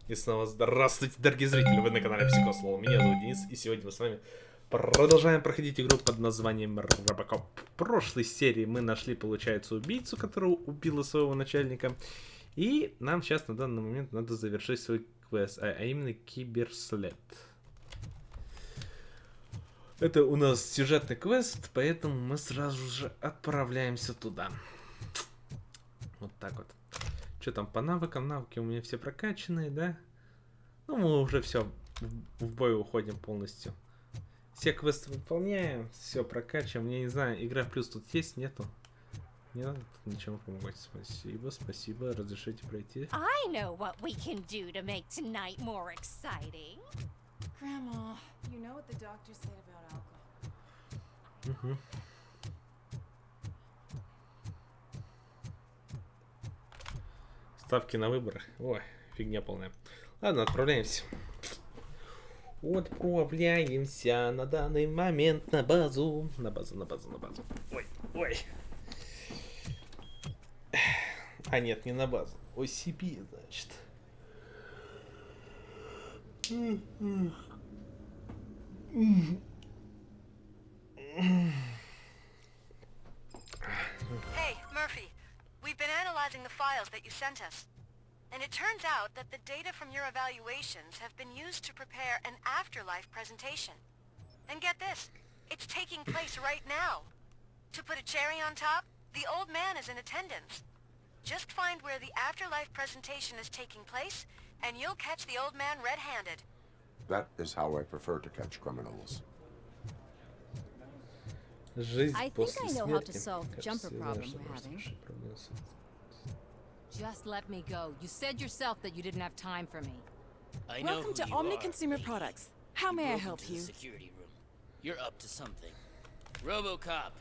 И снова здравствуйте, дорогие зрители, вы на канале Psixoz. Меня зовут Денис, и сегодня мы с вами продолжаем проходить игру под названием RoboCop. В прошлой серии мы нашли, получается, убийцу, которая убила своего начальника. И нам сейчас на данный момент надо завершить свой квест, а именно киберслед. Это у нас сюжетный квест, поэтому мы сразу же отправляемся туда. Вот так вот. Что там по навыкам? Навыки у меня все прокачанные, да? Ну, мы уже все в бой уходим полностью. Все квесты выполняем, все прокачиваем. Я не знаю, игра плюс тут есть, нету? Не надо тут ничего помогать. Спасибо, спасибо. Разрешите пройти. I know what we can do to make tonight more exciting. Grandma, you know what the doctor said about alcohol. Угу. Ставки на выбор. Ой, фигня полная. Ладно, отправляемся. Отправляемся на данный момент на базу. На базу. Ой, ой. А нет, не на базу. OCP, значит. Hey, Murphy. We've been analyzing the files that you sent us. And it turns out that the data from your evaluations have been used to prepare an afterlife presentation. And get this, it's taking place right now. To put a cherry on top, the old man is in attendance. Just find where the afterlife presentation is taking place, and you'll catch the old man red-handed. That is how I prefer to catch criminals. I think I know how to solve the jumper problem we're having. Just let me go. You said yourself that you didn't have time for me. I know Welcome to who you Omni are, Consumer lady. Products. How may I broke help into you? the security room. You're up to something. RoboCop,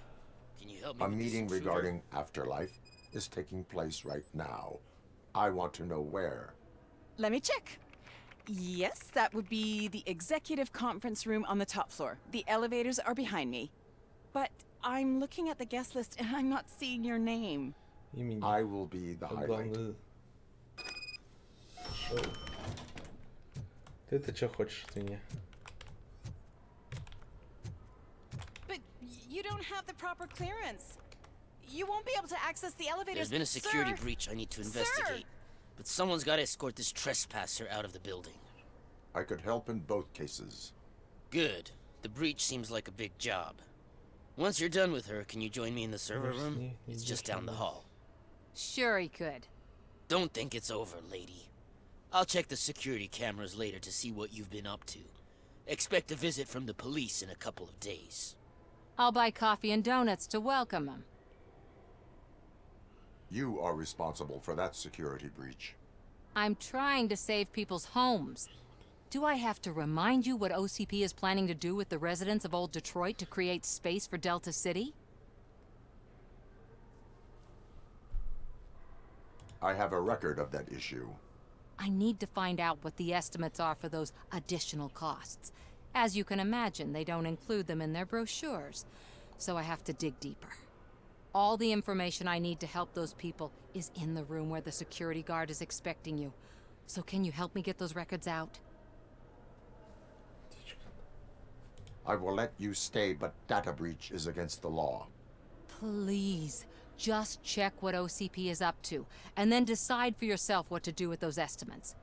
can you help me A with this meeting intruder? regarding afterlife is taking place right now. I want to know where. Let me check. Yes, that would be the executive conference room on the top floor. The elevators are behind me. But I'm looking at the guest list and I'm not seeing your name. I will be the highlight. Ты-то что хочешь от меня? But you don't have the proper clearance. You won't be able to access the elevators. There's been a security Sir! breach I need to Sir! investigate. But someone's got to escort this trespasser out of the building. I could help in both cases. Good. The breach seems like a big job. Once you're done with her, can you join me in the server room? It's just down the hall. Sure he could. Don't think it's over, lady. I'll check the security cameras later to see what you've been up to. Expect a visit from the police in a couple of days. I'll buy coffee and donuts to welcome him. You are responsible for that security breach. I'm trying to save people's homes. Do I have to remind you what OCP is planning to do with the residents of Old Detroit to create space for Delta City? I have a record of that issue. I need to find out what the estimates are for those additional costs. As you can imagine, they don't include them in their brochures, so I have to dig deeper. All the information I need to help those people is in the room where the security guard is expecting you. So can you help me get those records out? I will let you stay, but data breach is against the law. Please, just check what OCP is up to, and then decide for yourself what to do with those estimates.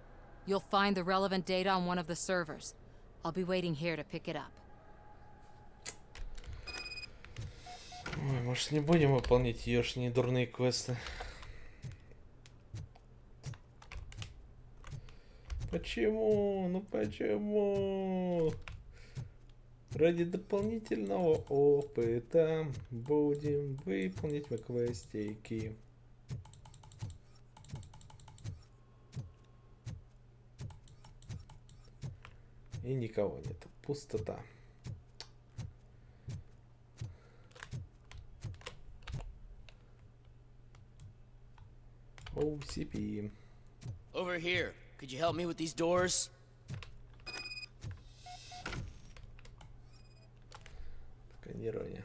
You'll find the relevant data on one of the servers. I'll be waiting here to pick it up. Ой, может, не будем выполнять еёшние дурные квесты? Почему? Ну почему? Ради дополнительного опыта будем выполнить мы квестики. И никого нет. Пустота. OCP. Over here. Could you help me with these doors? Сканирование.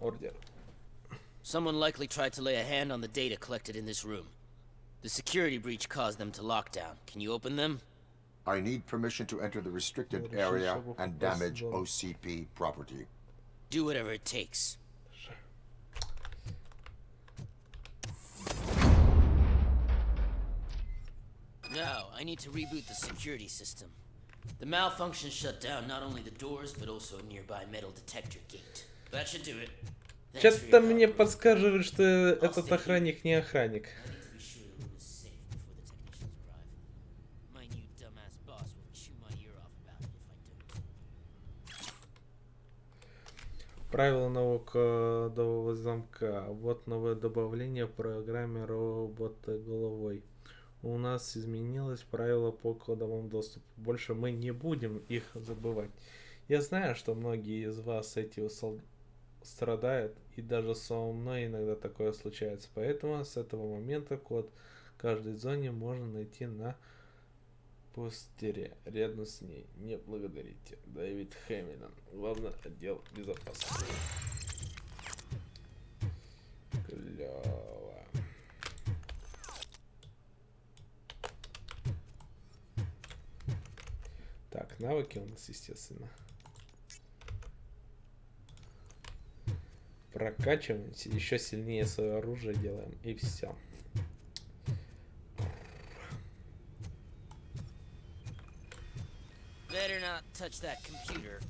Ордер. Someone likely tried to lay a hand on the data collected in this room. The security breach caused them to lock down. Can you open them? I need permission to enter the restricted area and damage OCP property. Do whatever it takes. Now, I need to reboot the security system. The malfunction shut down not only the doors, but also a nearby metal detector gate. That should do it. Thanks for Что-то your мне help. подсказывает, что этот охранник не охранник. I need to be sure the room is safe before the technicians arrive. My new dumbass boss will chew my ear off about it if I don't. Правила нового кодового замка. Вот новое добавление в программе работы головой. У нас изменилось правило по кодовому доступу. Больше мы не будем их забывать. Я знаю, что многие из вас этим страдают, и даже со мной иногда такое случается. Поэтому с этого момента код в каждой зоне можно найти на постере рядом с ней. Не благодарите. Дэвид Хэмилтон, главный отдел безопасности. Клево. Так, навыки у нас, естественно. Прокачиваемся, еще сильнее свое оружие делаем, и все. Better not touch that computer.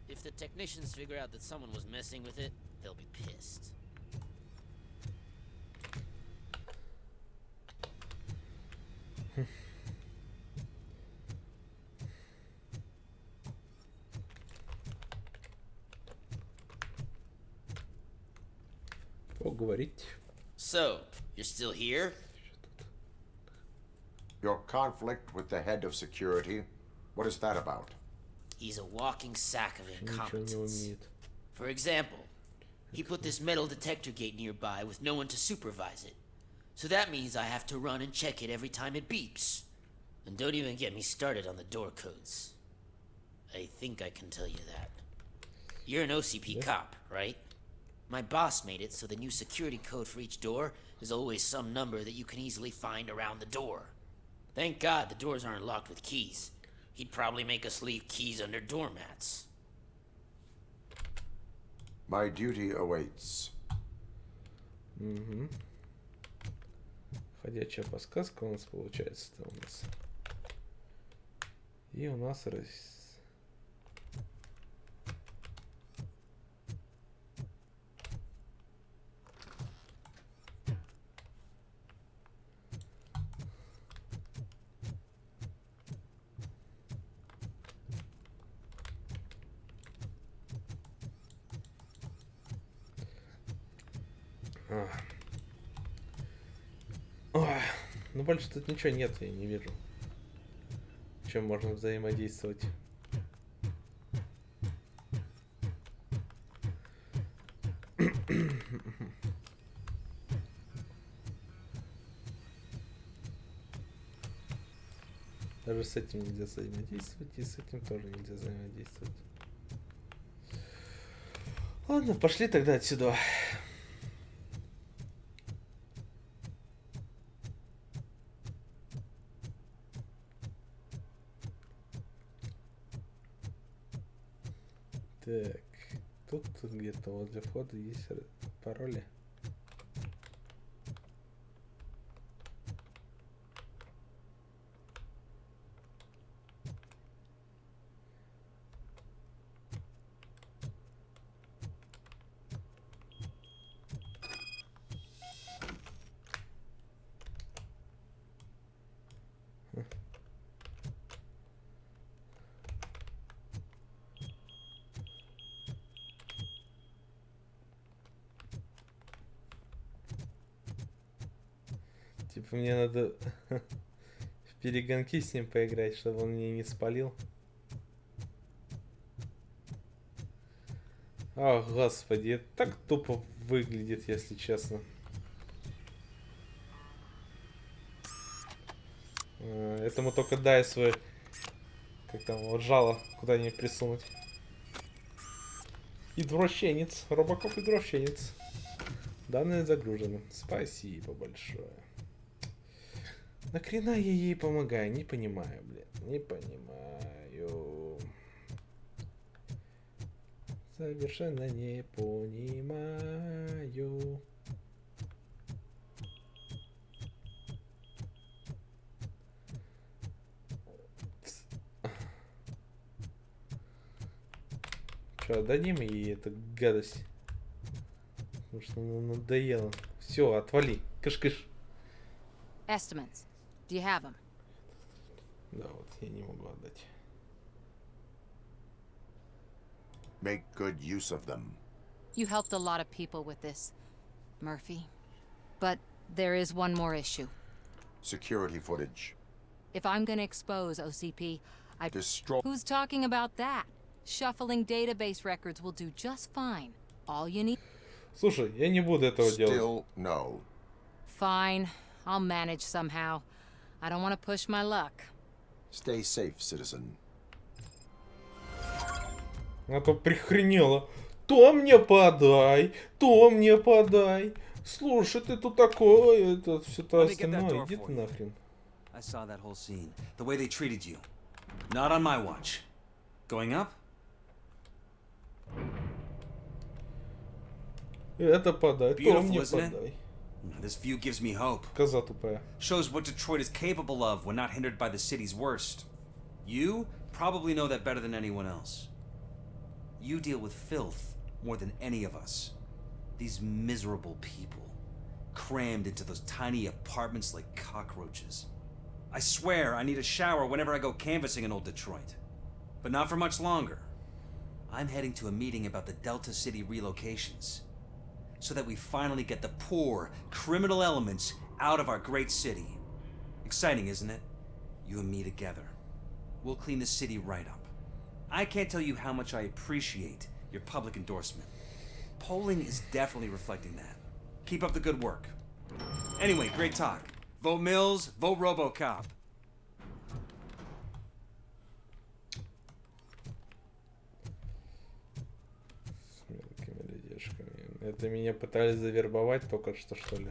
If the technicians figure out that someone was messing with it, they'll be pissed. Поговорить. So, you're still here? Your conflict with the head of security, what is that about? He's a walking sack of Ничего не incompetence. умеет. For example, he put this metal detector gate nearby with no one to supervise it. So that means I have to run and check it every time it beeps. And don't even get me started on the door codes. I think I can tell you that. You're an OCP cop, right? My boss made it so the new security code for each door is always some number that you can easily find around the door. Thank God the doors aren't locked with keys. He'd probably make us leave keys under doormats. My duty awaits. Угу. Ходячая подсказка у нас получается-то у нас. И у нас ну больше тут ничего нет, я не вижу. Чем можно взаимодействовать. Даже с этим нельзя взаимодействовать, и с этим тоже нельзя взаимодействовать. Ладно, пошли тогда отсюда. Так, тут где-то возле входа есть пароли. Типа мне надо в перегонки с ним поиграть, чтобы он меня не спалил. О, господи, это так тупо выглядит, если честно. Этому только дай свой, как там, вот жало куда-нибудь присунуть. Извращенец. RoboCop извращенец. Данные загружены. Спасибо большое. Нахрена я ей помогаю? Не понимаю, блин. Не понимаю. Совершенно не понимаю. Что, дадим ей эту гадость? Потому что надоело. Все, отвали. Кыш-кыш. Estimates. Do you have them? Да, вот я не могу отдать. Make good use of them. You helped a lot of people with this, Murphy. But there is one more issue. Security footage. If I'm gonna expose OCP, I... Destroy. Who's talking about that? Shuffling database records will do just fine. All you need... Слушай, я не буду этого делать. Still no. Fine. I'll manage somehow. I don't want to push my luck. Stay safe, citizen. А то прихренело. То мне подай, то мне подай. Слушай, ты тут такое, это все-то остальное. Иди ты нахрен. I saw that whole scene. The way they treated you. Not on my watch. Going up? Это подай, то Beautiful, мне isn't it? подай. This view gives me hope. Коза тупая. Shows what Detroit is capable of when not hindered by the city's worst. You probably know that better than anyone else. You deal with filth more than any of us. These miserable people, crammed into those tiny apartments like cockroaches. I swear I need a shower whenever I go canvassing in old Detroit. But not for much longer. I'm heading to a meeting about the Delta City relocations, so that we finally get the poor, criminal elements out of our great city. Exciting, isn't it? You and me together. We'll clean the city right up. I can't tell you how much I appreciate your public endorsement. Polling is definitely reflecting that. Keep up the good work. Anyway, great talk. Vote Mills, vote RoboCop. С мелкими людишками. Это меня пытались завербовать только что ли?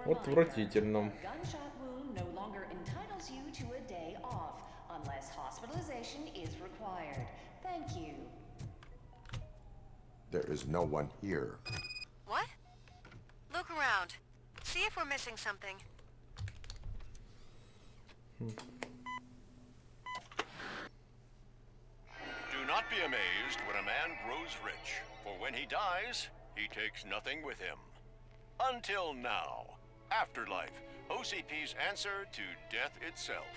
Отвратительно. There is no one here. What? Look around. See if we're missing something. Do not be amazed when a man grows rich, for when he dies, he takes nothing with him. Until now. Afterlife, OCP's answer to death itself.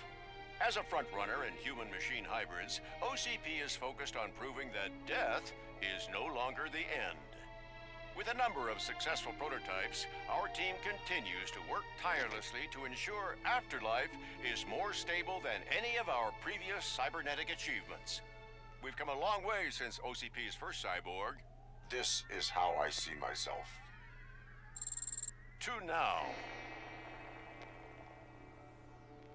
As a frontrunner in human-machine hybrids, OCP is focused on proving that death is no longer the end. With a number of successful prototypes, our team continues to work tirelessly to ensure Afterlife is more stable than any of our previous cybernetic achievements. We've come a long way since OCP's first cyborg. This is how I see myself. To now.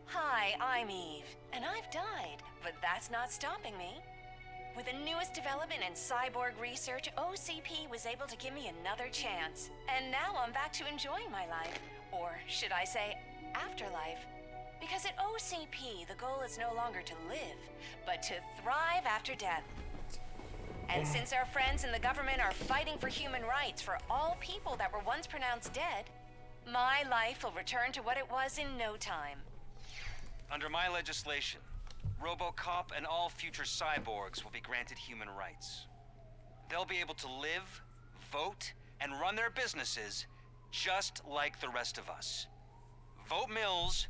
Hi, I'm Eve, and I've died, but that's not stopping me. With the newest development in cyborg research, OCP was able to give me another chance. And now I'm back to enjoying my life. Or should I say, afterlife. Because at OCP, the goal is no longer to live, but to thrive after death. And since our friends in the government are fighting for human rights for all people that were once pronounced dead, my life will return to what it was in no time. Under my legislation, RoboCop and all future cyborgs will be granted human rights. They'll be able to live, vote, and run their businesses just like the rest of us. Vote Mills,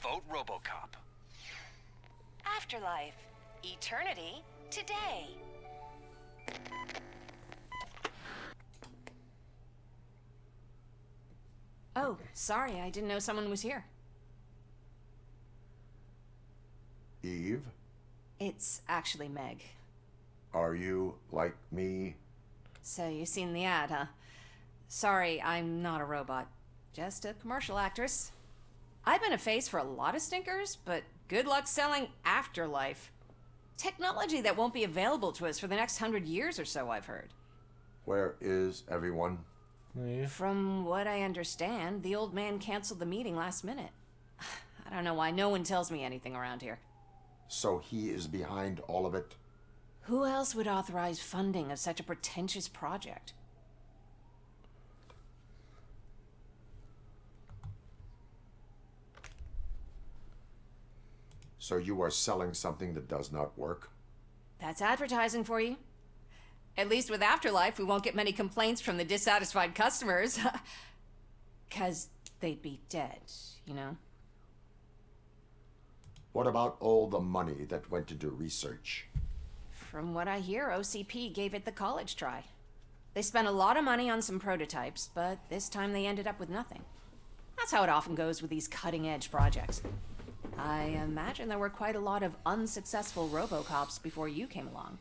vote RoboCop. Afterlife. Eternity. Today. Oh, sorry, I didn't know someone was here. Eve, It's actually Meg. are you like me? So you've seen the ad, huh? Sorry, I'm not a robot. Just a commercial actress. I've been a face for a lot of stinkers, but good luck selling Afterlife. Technology that won't be available to us for the next 100 years or so, I've heard. Where is everyone? From what I understand, the old man canceled the meeting last minute. I don't know why no one tells me anything around here. So he is behind all of it? Who else would authorize funding of such a pretentious project? So you are selling something that does not work? That's advertising for you. At least with Afterlife, we won't get many complaints from the dissatisfied customers. 'Cause they'd be dead, you know? What about all the money that went into research? From what I hear, OCP gave it the college try. They spent a lot of money on some prototypes, but this time they ended up with nothing. That's how it often goes with these cutting-edge projects. I imagine there were quite a lot of unsuccessful RoboCops before you came along.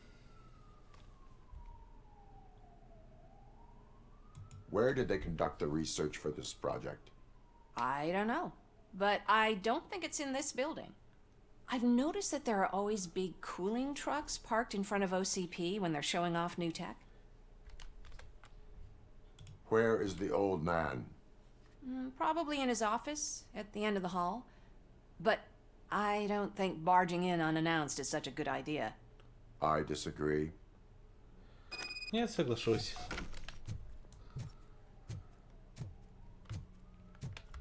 Where did they conduct the research for this project? I don't know, but I don't think it's in this building. I've noticed that there are always big cooling trucks parked in front of OCP when they're showing off new tech. Where is the old man? Probably in his office, at the end of the hall. But I don't think barging in unannounced is such a good idea. I disagree. Нет, соглашусь.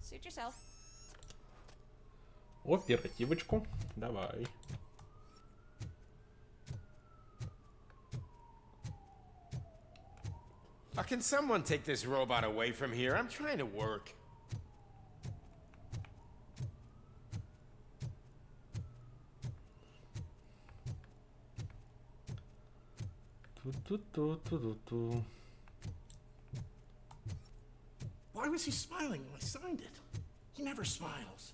Suit yourself. Оперативочку. Давай. Can someone take this robot away from here? I'm trying to work. Ту-ту-ту-ту-ту-ту. Why was he smiling when I signed it? He never smiles.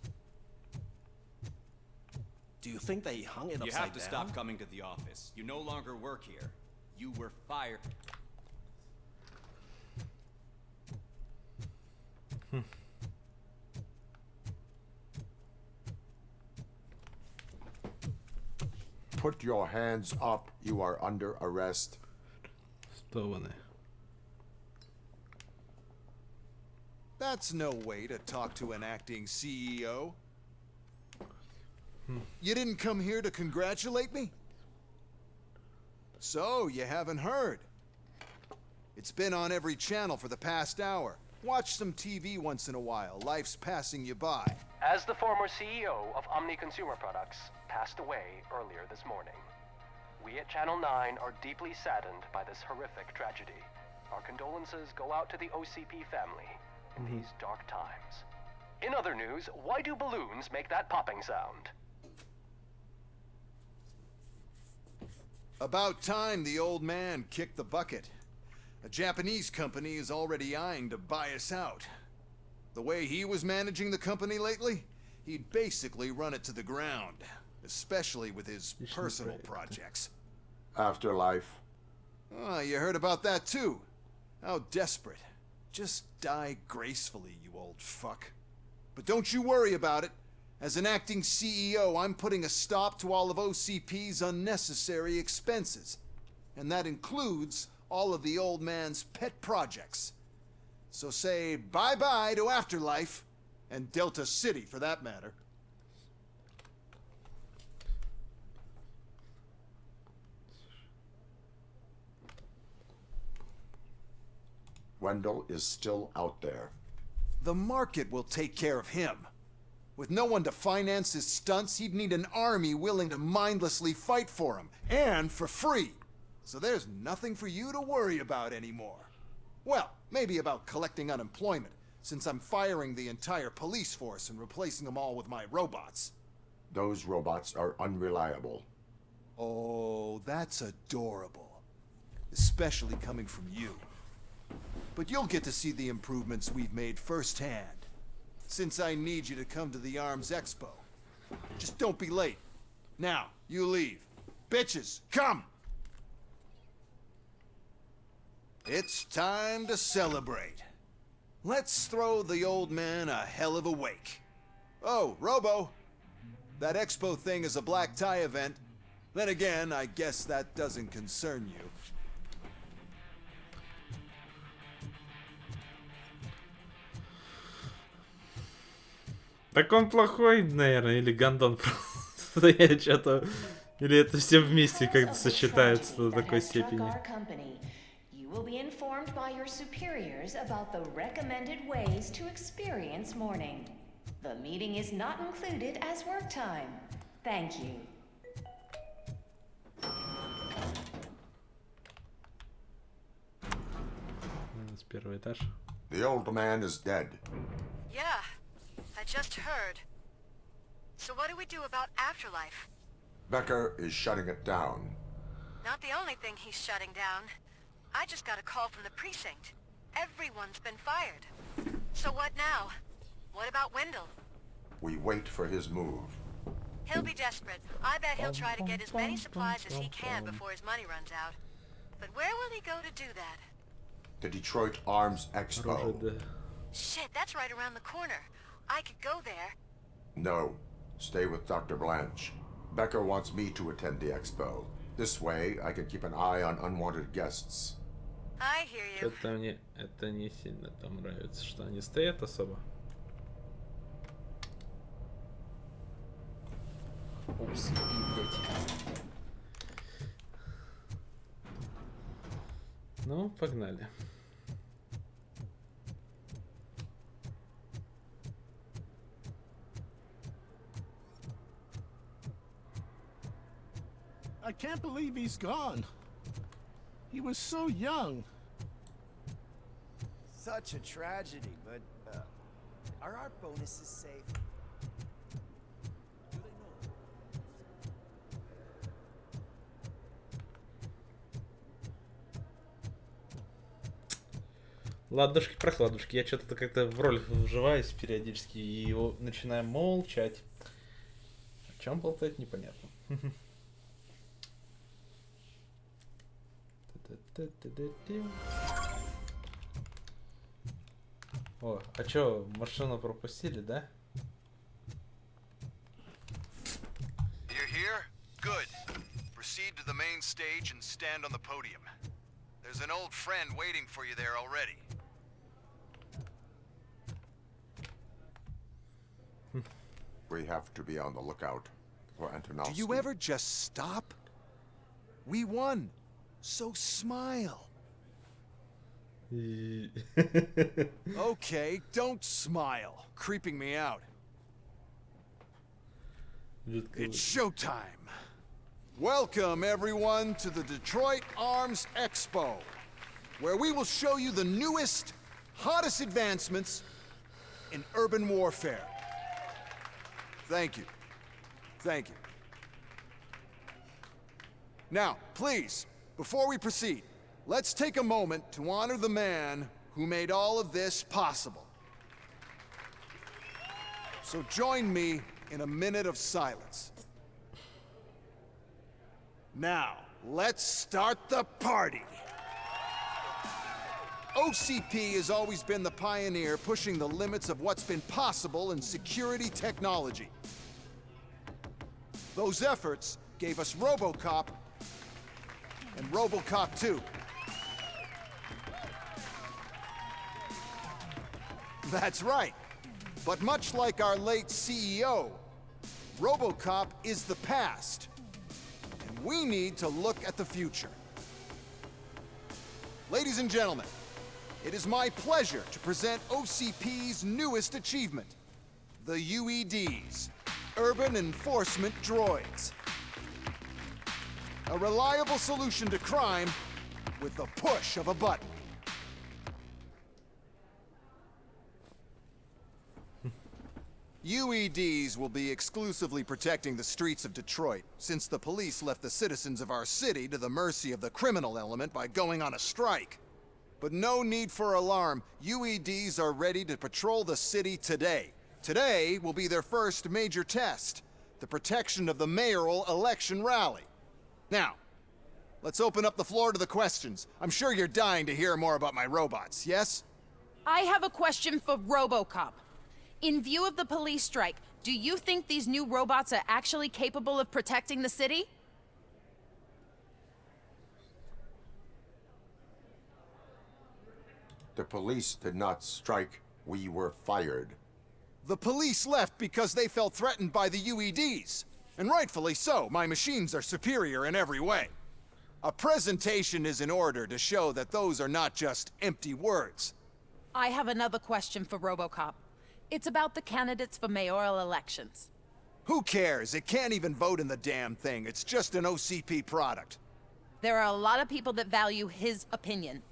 Do you think they hung it upside down? You have to stop coming to the office. You no longer work here. You were fired. Put your hands up. You are under arrest. Стованы. That's no way to talk to an acting CEO. You didn't come here to congratulate me? So, you haven't heard. It's been on every channel for the past hour. Watch some TV once in a while. Life's passing you by. As the former CEO of Omni Consumer Products passed away earlier this morning, we at Channel 9 are deeply saddened by this horrific tragedy. Our condolences go out to the OCP family in these dark times. In other news, why do balloons make that popping sound? About time the old man kicked the bucket. A Japanese company is already eyeing to buy us out. The way he was managing the company lately, he'd basically run it to the ground, especially with his personal projects. Afterlife. Oh, you heard about that too. How desperate. Just die gracefully, you old fuck. But don't you worry about it. As an acting CEO, I'm putting a stop to all of OCP's unnecessary expenses. And that includes all of the old man's pet projects. So say bye-bye to Afterlife, and Delta City for that matter. Wendell is still out there. The market will take care of him. With no one to finance his stunts, he'd need an army willing to mindlessly fight for him, and for free. So there's nothing for you to worry about anymore. Well, maybe about collecting unemployment, since I'm firing the entire police force and replacing them all with my robots. Those robots are unreliable. Oh, that's adorable. Especially coming from you. But you'll get to see the improvements we've made firsthand. Since I need you to come to the Arms Expo. Just don't be late. Now, you leave. Bitches, come! It's time to celebrate. Let's throw the old man a hell of a wake. Oh, Robo! That expo thing is a black tie event. Then again, I guess that doesn't concern you. Так он плохой, наверное, или гондон просто. Я что-то... Или это все вместе как-то сочетается до такой степени. You will be informed by your superiors about the recommended ways to experience morning. The meeting is not included as work time. Thank you. С первый этаж. The old man is dead. Yeah, I just heard. So what do we do about afterlife? Becker is shutting it down. Not the only thing he's shutting down. I just got a call from the precinct. Everyone's been fired. So what now? What about Wendell? We wait for his move. He'll be desperate. I bet he'll try to get as many supplies as he can before his money runs out. But where will he go to do that? The Detroit Arms Expo. Shit, that's right around the corner. I could go there. No. Stay with Dr. Blanche. Becker wants me to attend the expo. This way, I can keep an eye on unwanted guests. I hear you. Что-то мне это не сильно там нравится, что они стоят особо. Упс, блядь. Ну, погнали. I can't believe he's gone. He was so young. Such a tragedy, but are our bonuses safe? Ладушки-прохладушки. Я что-то как-то в роль вживаюсь периодически и начинаю молчать. О чем болтать, непонятно. О, а чё, машину пропустили, да? You're here? Good. Proceed to the main stage and stand on the podium. There's an old friend waiting for you there already. We have to be on the lookout for Antonovsky. Do you ever just stop? We won. So smile. Okay, don't smile. Creeping me out. It's showtime. Welcome, everyone, to the Detroit Arms Expo, where we will show you the newest, hottest advancements in urban warfare. Thank you. Thank you. Now, please, before we proceed, let's take a moment to honor the man who made all of this possible. So join me in a minute of silence. Now, let's start the party. OCP has always been the pioneer pushing the limits of what's been possible in security technology. Those efforts gave us RoboCop and RoboCop 2. That's right. But much like our late CEO, RoboCop is the past. And we need to look at the future. Ladies and gentlemen, it is my pleasure to present OCP's newest achievement, the UEDs, Urban Enforcement Droids. A reliable solution to crime with the push of a button. UEDs will be exclusively protecting the streets of Detroit, since the police left the citizens of our city to the mercy of the criminal element by going on a strike. But no need for alarm. UEDs are ready to patrol the city today. Today will be their first major test, the protection of the mayoral election rally. Now, let's open up the floor to the questions. I'm sure you're dying to hear more about my robots, yes? I have a question for RoboCop. In view of the police strike, do you think these new robots are actually capable of protecting the city? The police did not strike. We were fired. The police left because they felt threatened by the UEDs. And rightfully so. My machines are superior in every way. A presentation is in order to show that those are not just empty words. I have another question for RoboCop. It's about the candidates for mayoral elections. Who cares? It can't even vote in the damn thing. It's just an OCP product. There are a lot of people that value his opinion.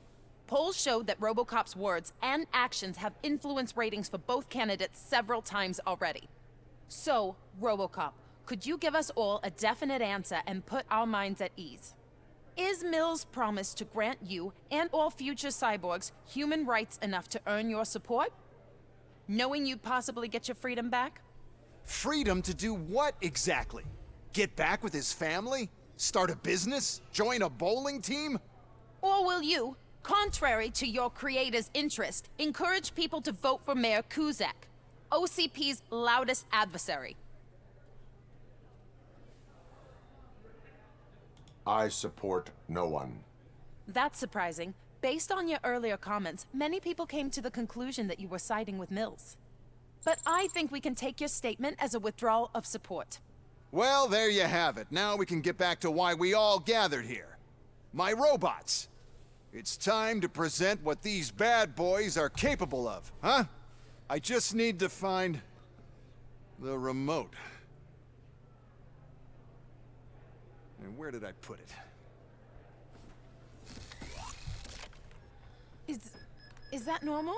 Polls showed that RoboCop's words and actions have influenced ratings for both candidates several times already. So, RoboCop, could you give us all a definite answer and put our minds at ease? Is Mills' promise to grant you and all future cyborgs human rights enough to earn your support? Knowing you'd possibly get your freedom back? Freedom to do what exactly? Get back with his family? Start a business? Join a bowling team? Or will you, contrary to your creator's interest, encourage people to vote for Mayor Kuzak, OCP's loudest adversary? I support no one. That's surprising. Based on your earlier comments, many people came to the conclusion that you were siding with Mills. But I think we can take your statement as a withdrawal of support. Well, there you have it. Now we can get back to why we all gathered here. My robots. It's time to present what these bad boys are capable of, huh? I just need to find the remote. And where did I put it? Is that normal?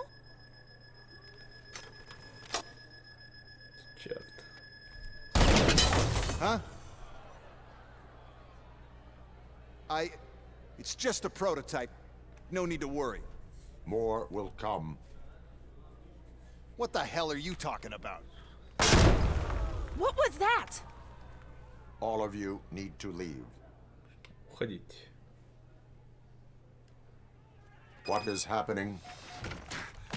Черт. Huh? It's just a prototype. No need to worry. More will come. What the hell are you talking about? What was that? All of you need to leave. Уходите. What is happening?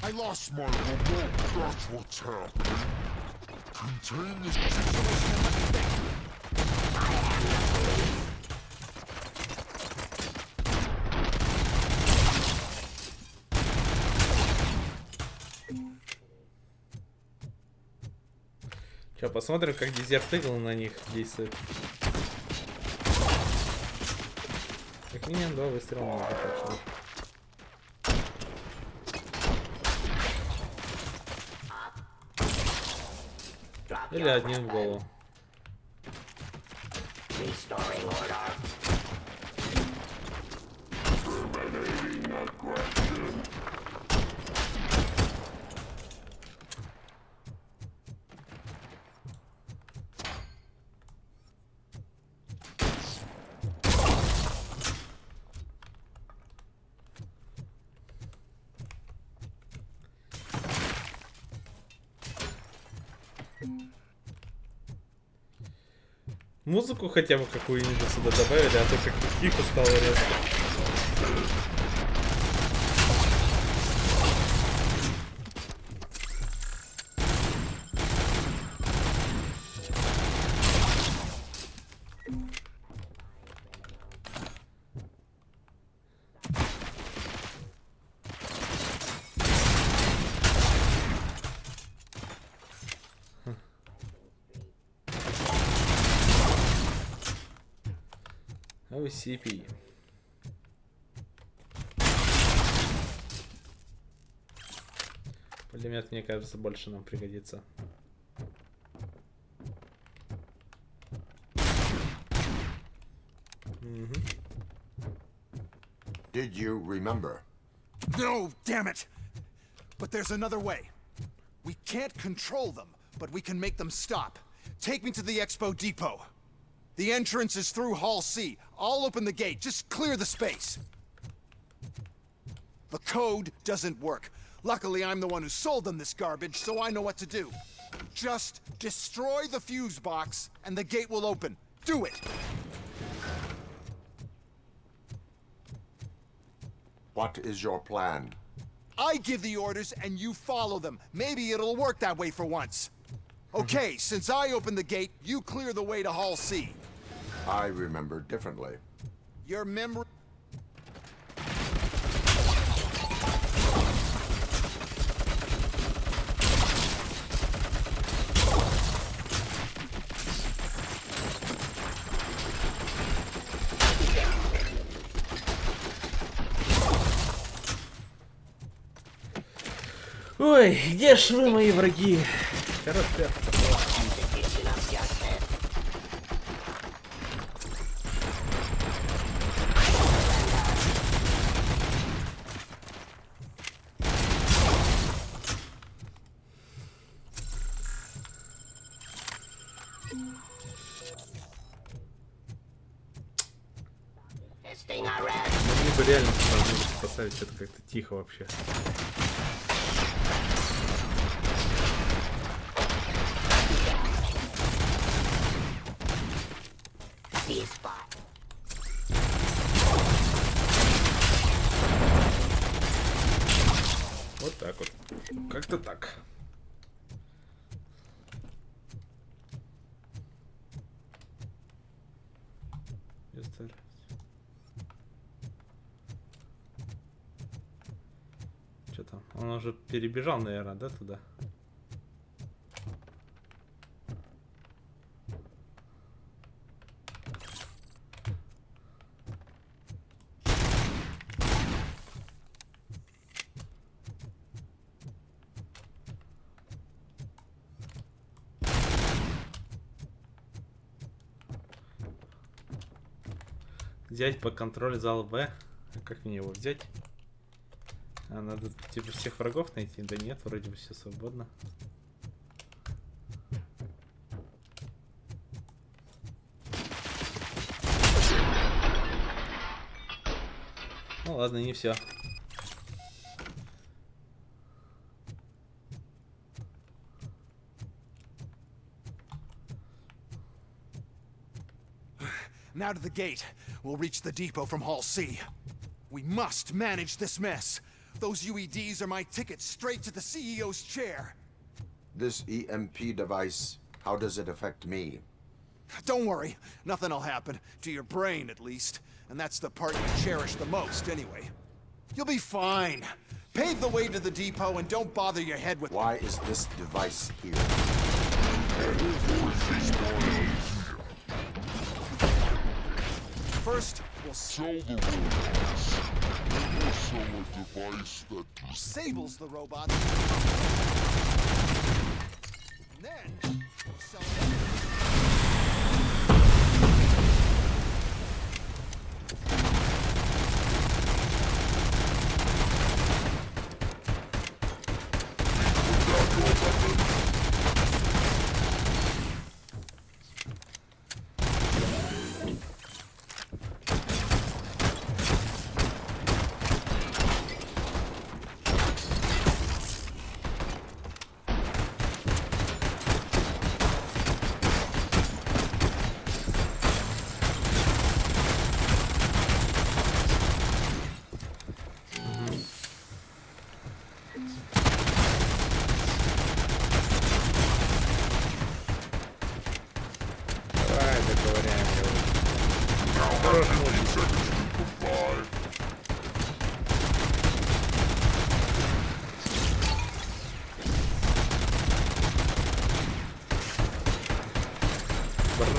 I lost my remote. That's what's happening. Contain this situation. Сейчас посмотрим, как Desert Eagle на них действует. Как минимум 2 выстрела можно точно. Или один в голову. Музыку хотя бы какую-нибудь сюда добавили, а то как-то тихо стало резко. OCP. Пулемет, мне кажется, больше нам пригодится. Did you remember? No, damn it! But there's another way. We can't control them, but we can make them stop. Take me to the Expo Depot. The entrance is through Hall C. I'll open the gate. Just clear the space. The code doesn't work. Luckily, I'm the one who sold them this garbage, so I know what to do. Just destroy the fuse box, and the gate will open. Do it! What is your plan? I give the orders, and you follow them. Maybe it'll work that way for once. Okay, since I opened the gate, you clear the way to Hall C. I remember differently. Your memory... Ой, где ж вы, мои враги? Короткая. Мне бы реально поставить это как-то тихо вообще. Вот так вот. Как-то так. Что там? Он уже перебежал, наверное, да, туда? Взять под контроль зал Б. А как мне его взять? А, надо типа всех врагов найти? Да нет, вроде бы все свободно. Ну ладно, не все. Now to the gate. We'll reach the depot from Hall C. We must manage this mess. Those UEDs are my ticket straight to the CEO's chair. This EMP device, how does it affect me? Don't worry, nothing'll happen. To your brain, at least. And that's the part you cherish the most, anyway. You'll be fine. Pave the way to the depot and don't bother your head with— Why is this device here? First, we'll sell the robots. We'll sell a device that disables the robots. Then, we'll sell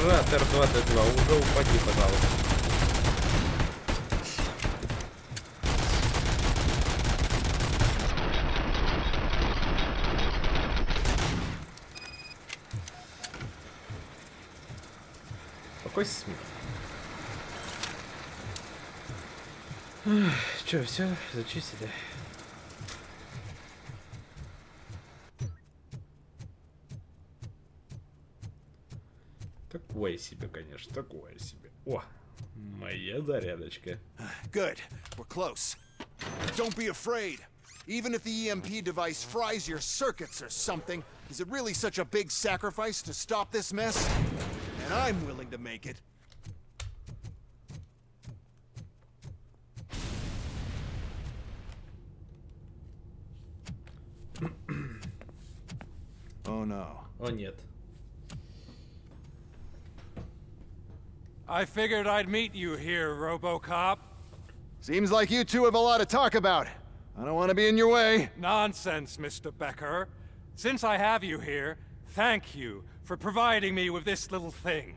Брат R22, уже упади, пожалуйста. Какой смех. Че, все, зачистили. Такое себе, конечно, такое себе. О, моя зарядочка. Good. We're close. Don't be afraid. Even if the EMP device fries your circuits or something, is it really such a big sacrifice to stop this mess? And I'm willing to make it. Oh no. О нет. I figured I'd meet you here, RoboCop. Seems like you two have a lot to talk about. I don't want to be in your way. Nonsense, Mr. Becker. Since I have you here, thank you for providing me with this little thing.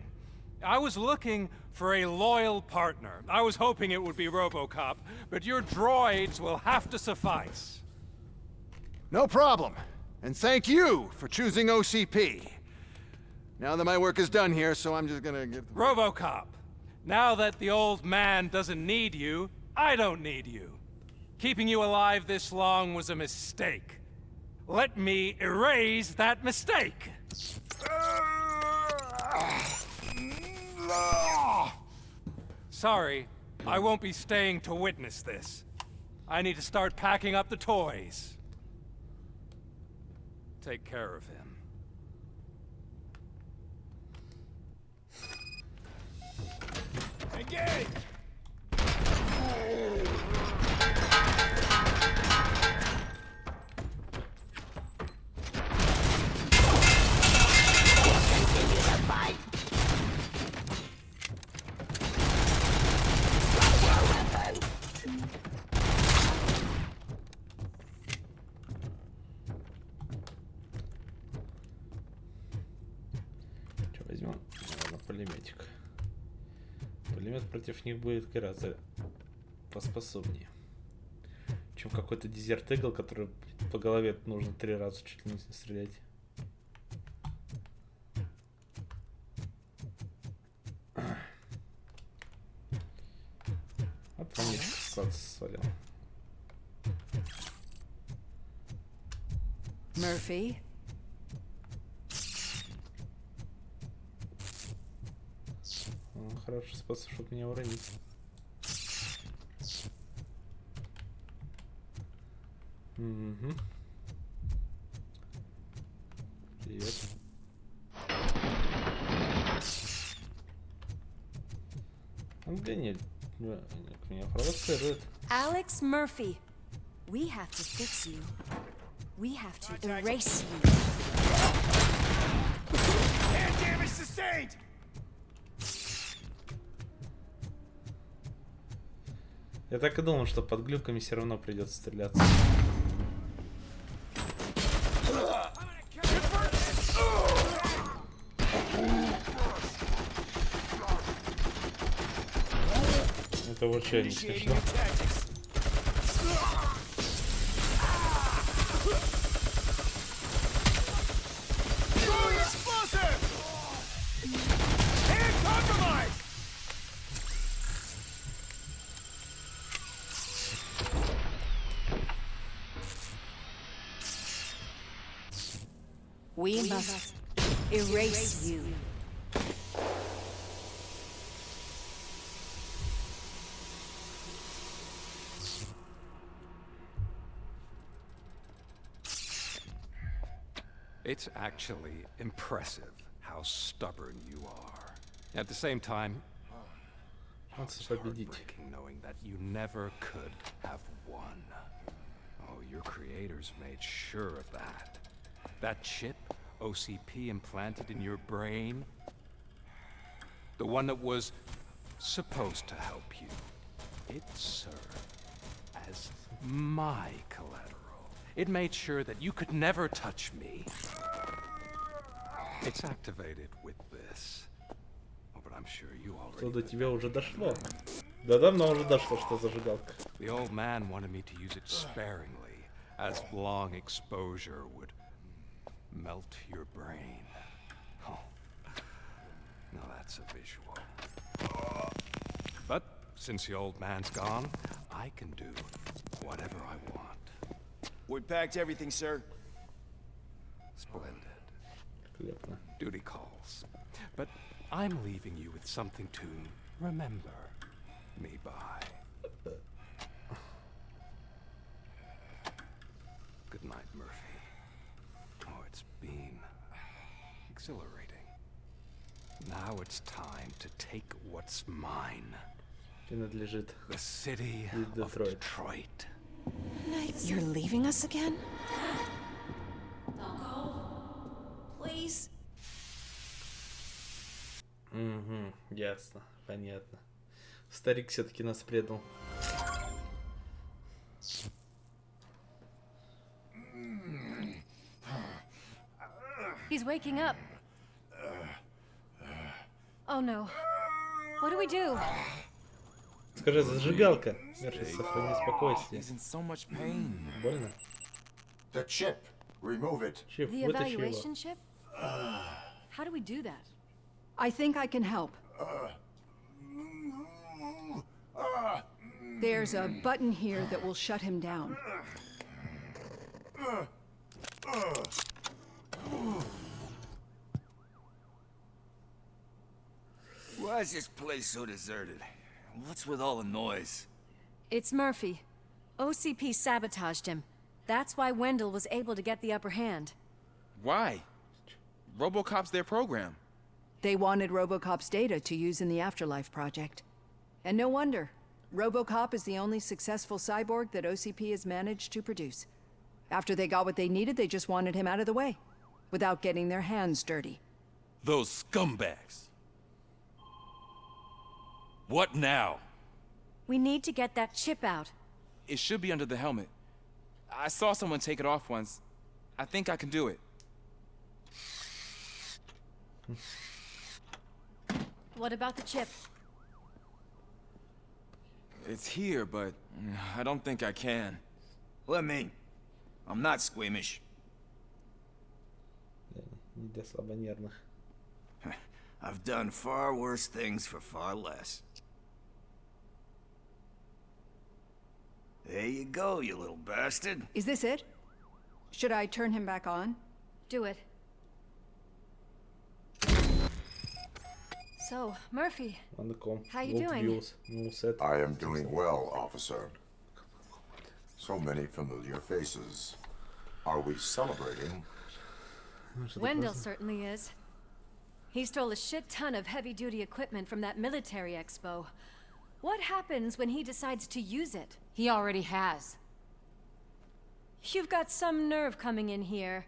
I was looking for a loyal partner. I was hoping it would be RoboCop, but your droids will have to suffice. No problem. And thank you for choosing OCP. Now that my work is done here, so I'm just gonna get... RoboCop, now that the old man doesn't need you, I don't need you. Keeping you alive this long was a mistake. Let me erase that mistake. Sorry, I won't be staying to witness this. I need to start packing up the toys. Take care of him. Engage! Что возьмем? Наверное, пулеметик. Пулемет против них будет гораздо поспособнее, чем какой-то дезерт игл, который по голове нужно 3 раза чуть ли не стрелять. Вот он свалил. Murphy? Хороший способ, чтобы меня уронить. Угу. Привет. Он гонит. Меня провоцирует. Alex Murphy, we have to fix you. We have to erase you. Air damage sustained! Я так и думал, что под глюками все равно придется стреляться. Это вообще не смешно. We must erase you. It's actually impressive how stubborn you are. At the same time, it's heartbreaking knowing that you never could have won. Oh, your creators made sure of that. That chip OCP implanted in your brain, the one that was supposed to help you, it served as my collateral. It made sure that you could never touch me. It's activated with this. Oh, but I'm sure you already... Что до тебя уже дошло? Да давно уже дошло, что зажигалка. The old man wanted me to use it sparingly, as long exposure would melt your brain. Oh, now that's a visual. But since the old man's gone, I can do whatever I want. We packed everything, sir. Splendid. Duty calls. But I'm leaving you with something to remember me by. Good night, Murphy. Oh, it's been exhilarating. Now it's time to take what's mine. Принадлежит. The city of Detroit. You're leaving us again? Don't go. Please. Угу, ясно, понятно. Старик все-таки нас предал. He's waking up. Oh no. What do we do? Скажи, зажигалка. Мерфи, сохрани спокойствие. He's in so much pain. Больно? The chip. Remove it. Chip, The вытащи его. evaluation chip? How do we do that? I think I can help. There's a button here that will shut him down. Why is this place so deserted? What's with all the noise? It's Murphy. OCP sabotaged him. That's why Wendell was able to get the upper hand. Why? RoboCop's their program. They wanted RoboCop's data to use in the Afterlife project. And no wonder. RoboCop is the only successful cyborg that OCP has managed to produce. After they got what they needed, they just wanted him out of the way, without getting their hands dirty. Those scumbags. What now? We need to get that chip out. It should be under the helmet. I saw someone take it off once. I think I can do it. What about the chip? It's here, but I don't think I can. Let me. I'm not squeamish. Не для слабонервных. I've done far worse things for far less. There you go, you little bastard. Is this it? Should I turn him back on? Do it. So, Murphy, how you doing? I am doing well, officer. So many familiar faces. Are we celebrating? Wendell certainly is. He stole a shit ton of heavy-duty equipment from that military expo. What happens when he decides to use it? He already has. You've got some nerve coming in here.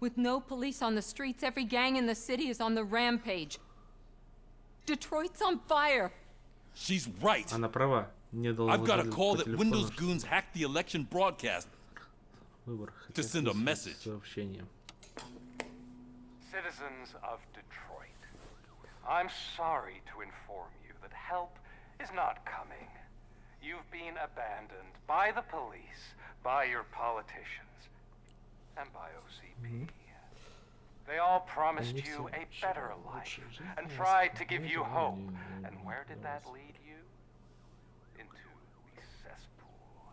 With no police on the streets, every gang in the city is on the rampage. Detroit's on fire. She's right. Она права. I've got a call that Windows goons hacked the election broadcast to send a message. Citizens of Detroit, I'm sorry to inform you that help is not coming. You've been abandoned by the police, by your politicians, and by OCP. They all promised you a better life and tried to give you hope. And where did that lead you? Into the cesspool.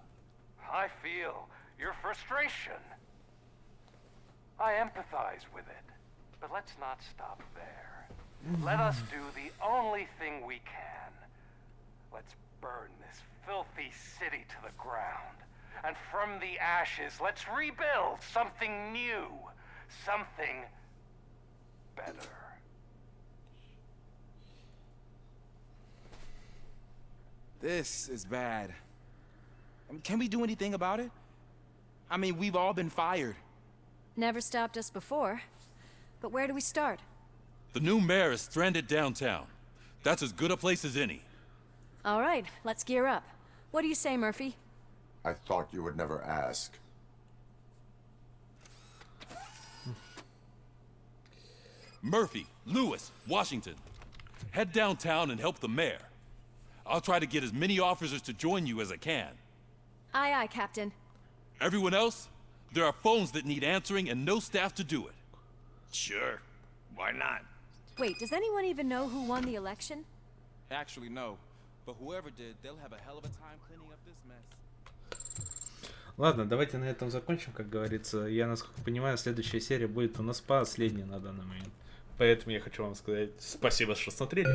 I feel your frustration. I empathize with it. But let's not stop there. Let us do the only thing we can. Let's burn this filthy city to the ground. And from the ashes, let's rebuild something new. Something better. This is bad. Can we do anything about it? I mean, we've all been fired. Never stopped us before. But where do we start? The new mayor is stranded downtown. That's as good a place as any. All right, let's gear up. What do you say, Murphy? I thought you would never ask. Murphy, Lewis, Washington. Head downtown and help the mayor. I'll try to get as many officers to join you as I can. Aye, aye, Captain. Everyone else? There are phones that need answering and no staff to do it. Sure. Why not? Wait, does anyone even know who won the election? Actually, no. But whoever did, they'll have a hell of a time cleaning up this mess. Ладно, давайте на этом закончим, как говорится. Я, насколько понимаю, следующая серия будет у нас последняя на данный момент. Поэтому я хочу вам сказать спасибо, что смотрели.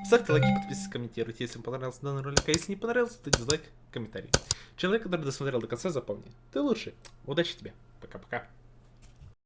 Ставьте лайки, подписывайтесь, комментируйте, если вам понравился данный ролик. А если не понравился, то дизлайк, комментарий. Человек, который досмотрел до конца, запомни. Ты лучший. Удачи тебе. Пока-пока.